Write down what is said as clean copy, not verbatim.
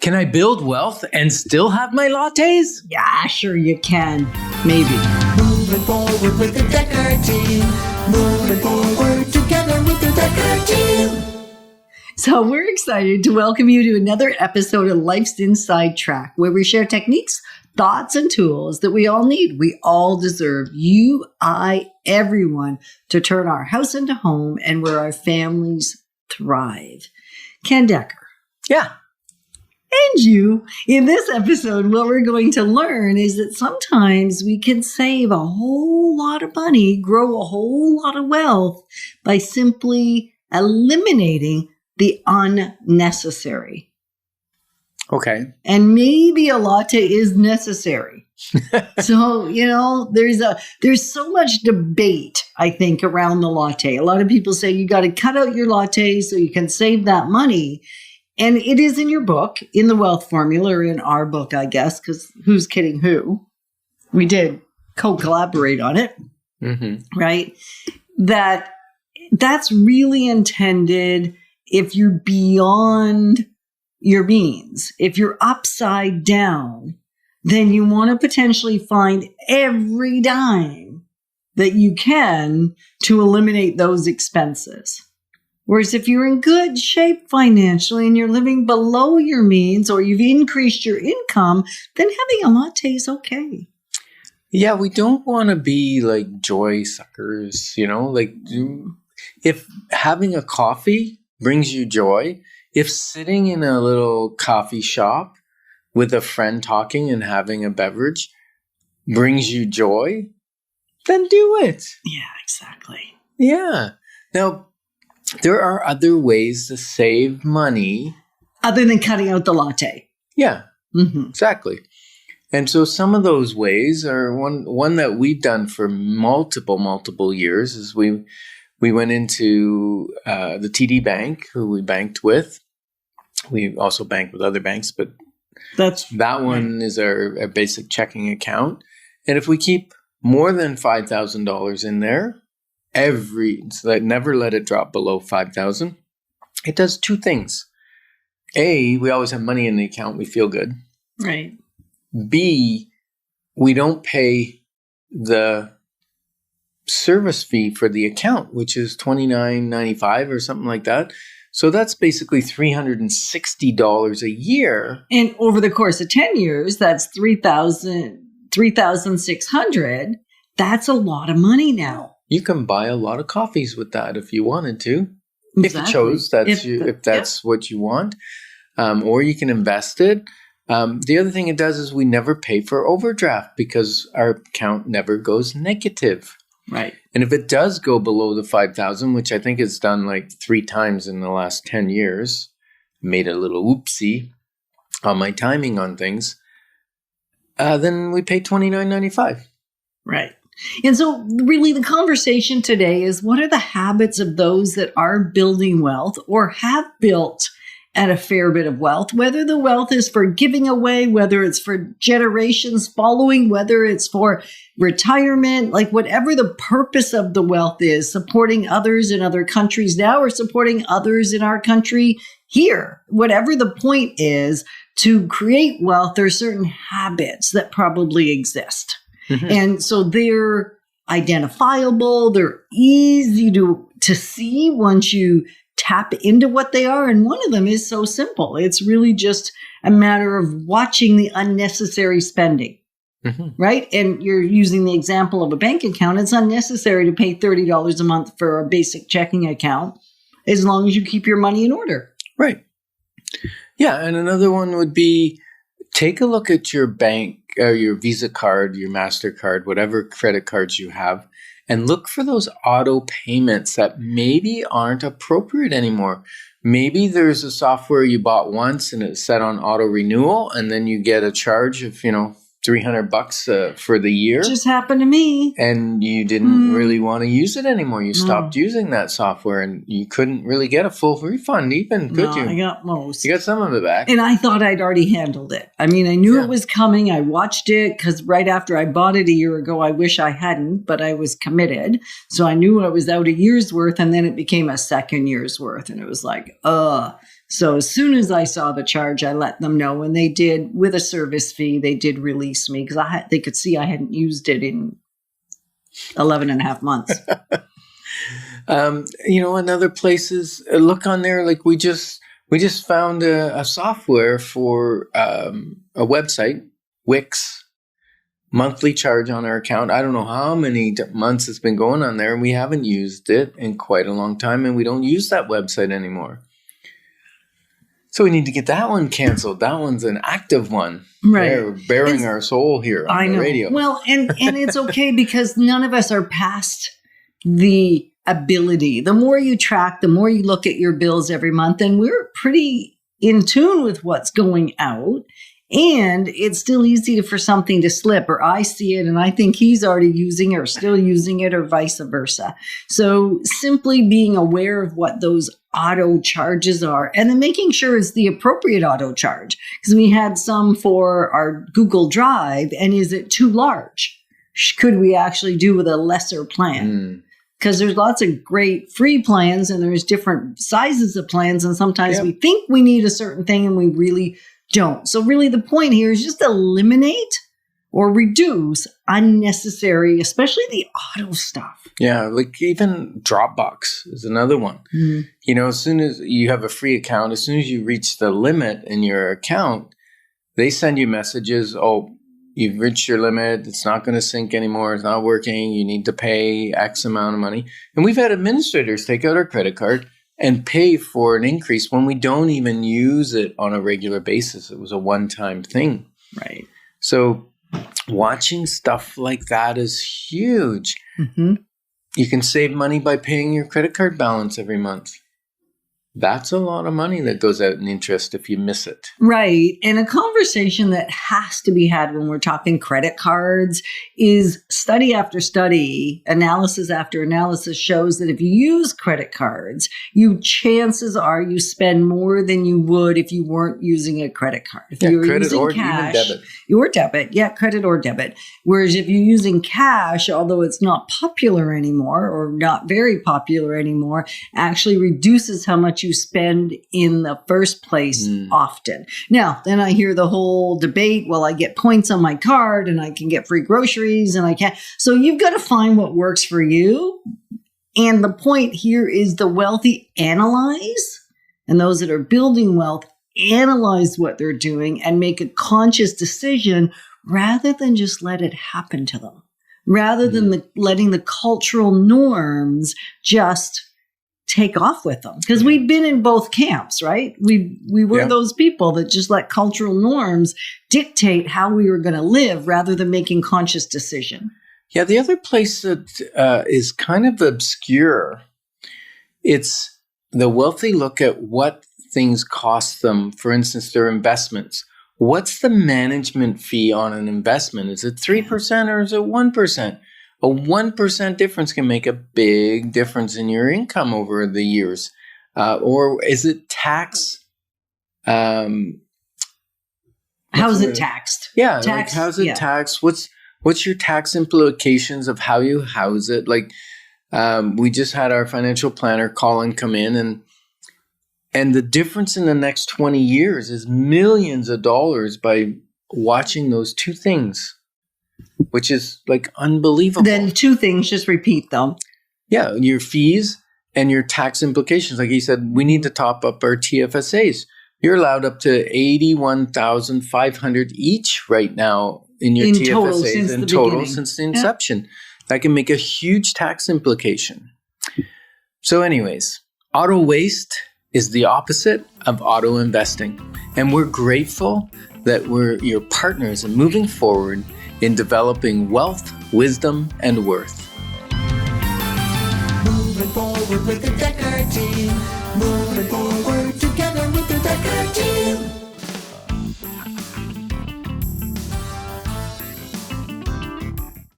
Can I build wealth and still have my lattes? Yeah, sure you can. Maybe. Moving forward with the Decker team. Moving forward together with the Decker team. So we're excited to welcome you to another episode of Life's Inside Track, where we share techniques, thoughts, and tools that we all need. We all deserve, you, I, everyone, to turn our house into home and where our families thrive. Ken Decker. Yeah. And you. In this episode, what we're going to learn is that sometimes we can save a whole lot of money, grow a whole lot of wealth by simply eliminating the unnecessary. Okay. And maybe a latte is necessary. So, there's so much debate, I think, around the latte. A lot of people say you got to cut out your latte so you can save that money. And it is in your book, in the Wealth Formula, or in our book, I guess, because who's kidding who? We did co-collaborate on it, right? That's really intended if you're beyond your means. If you're upside down, then you want to potentially find every dime that you can to eliminate those expenses. Whereas if you're in good shape financially and you're living below your means or you've increased your income, then having a latte is okay. Yeah, we don't want to be like joy suckers, if having a coffee brings you joy, if sitting in a little coffee shop with a friend talking and having a beverage brings you joy, then do it. Yeah, exactly. Yeah. Now, there are other ways to save money. Other than cutting out the latte. Yeah, exactly. And so some of those ways are one that we've done for multiple years is we went into the TD Bank, who we banked with. We also bank with other banks, but that one is our basic checking account. And if we keep more than $5,000 in there, so that never let it drop below 5,000. It does two things. A, we always have money in the account. We feel good. Right. B, we don't pay the service fee for the account, which is $29.95 or something like that. So that's basically $360 a year. And over the course of 10 years, that's $3,600. That's a lot of money now. You can buy a lot of coffees with that if you wanted to, Exactly. if you chose. If that's what you want, or you can invest it. The other thing it does is we never pay for overdraft because our account never goes negative. Right. And if it does go below the 5,000, which I think it's done like 3 times in the last 10 years, made a little oopsie on my timing on things, then we pay $29.95. Right. And so really the conversation today is what are the habits of those that are building wealth or have built at a fair bit of wealth, whether the wealth is for giving away, whether it's for generations following, whether it's for retirement, like whatever the purpose of the wealth is, supporting others in other countries now or supporting others in our country here. Whatever the point is to create wealth, there are certain habits that probably exist. And so they're identifiable. They're easy to see once you tap into what they are. And one of them is so simple. It's really just a matter of watching the unnecessary spending, right? And you're using the example of a bank account. It's unnecessary to pay $30 a month for a basic checking account as long as you keep your money in order. Right. Yeah. And another one would be take a look at your bank or your Visa card, your MasterCard, whatever credit cards you have, and look for those auto payments that maybe aren't appropriate anymore. Maybe there's a software you bought once and it's set on auto renewal, and then you get a charge of, $300 for the year. It just happened to me. And you didn't really want to use it anymore. You stopped using that software and you couldn't really get a full refund even, could you? I got most. You got some of it back. And I thought I'd already handled it. I mean, I knew it was coming. I watched it because right after I bought it a year ago, I wish I hadn't, but I was committed. So I knew I was out a year's worth, and then it became a second year's worth. And it was like, So as soon as I saw the charge, I let them know, and they did, with a service fee, they did release me because they could see I hadn't used it in 11 and a half months. In other places, look on there. Like we just found a software for a website, Wix, monthly charge on our account. I don't know how many months it's been going on there, and we haven't used it in quite a long time, and we don't use that website anymore. So we need to get that one canceled. That one's an active one. Right. They're bearing our soul here on the radio. Well, and it's okay because none of us are past the ability. The more you track, the more you look at your bills every month, and we're pretty in tune with what's going out. And it's still easy for something to slip, or I see it and I think he's already using it or still using it, or vice versa. So simply being aware of what those auto charges are, and then making sure it's the appropriate auto charge, because we had some for our Google Drive, and is it too large? Could we actually do with a lesser plan? Because there's lots of great free plans, and there's different sizes of plans, and sometimes we think we need a certain thing and we really don't. So really the point here is just eliminate or reduce unnecessary, especially the auto stuff. Yeah, like even Dropbox is another one. As soon as you have a free account, as soon as you reach the limit in your account, they send you messages, oh, you've reached your limit, it's not going to sync anymore, it's not working, you need to pay X amount of money. And we've had administrators take out our credit card and pay for an increase when we don't even use it on a regular basis. It was a one-time thing. Right. So watching stuff like that is huge. You can save money by paying your credit card balance every month. That's a lot of money that goes out in interest if you miss it. Right. And a conversation that has to be had when we're talking credit cards is study after study, analysis after analysis shows that if you use credit cards, chances are you spend more than you would if you weren't using a credit card. If you were credit using or cash, even debit. Or debit. Yeah, credit or debit. Whereas if you're using cash, although it's not popular anymore or not very popular anymore, actually reduces how much you spend in the first place often. Now, then I hear the whole debate, well, I get points on my card and I can get free groceries and I can't. So you've got to find what works for you. And the point here is the wealthy analyze, and those that are building wealth analyze what they're doing and make a conscious decision rather than just let it happen to them, rather than letting the cultural norms just take off with them. Because we've been in both camps, right? We were those people that just let cultural norms dictate how we were going to live rather than making conscious decision. Yeah, the other place that is kind of obscure, it's the wealthy look at what things cost them. For instance, their investments. What's the management fee on an investment? Is it 3% or is it 1%? A 1% difference can make a big difference in your income over the years. Or is it tax? How's it taxed? Yeah, like how's it taxed? What's your tax implications of how you house it? Like we just had our financial planner Colin come in, and the difference in the next 20 years is millions of dollars by watching those two things, which is like unbelievable. Then two things, just repeat them. Yeah, your fees and your tax implications. Like he said, we need to top up our TFSAs. You're allowed up to $81,500 each right now in your TFSAs in total since the inception. That can make a huge tax implication. So anyways, auto waste is the opposite of auto investing. And we're grateful that we're your partners in moving forward in developing wealth, wisdom, and worth. Moving forward with the Decker team.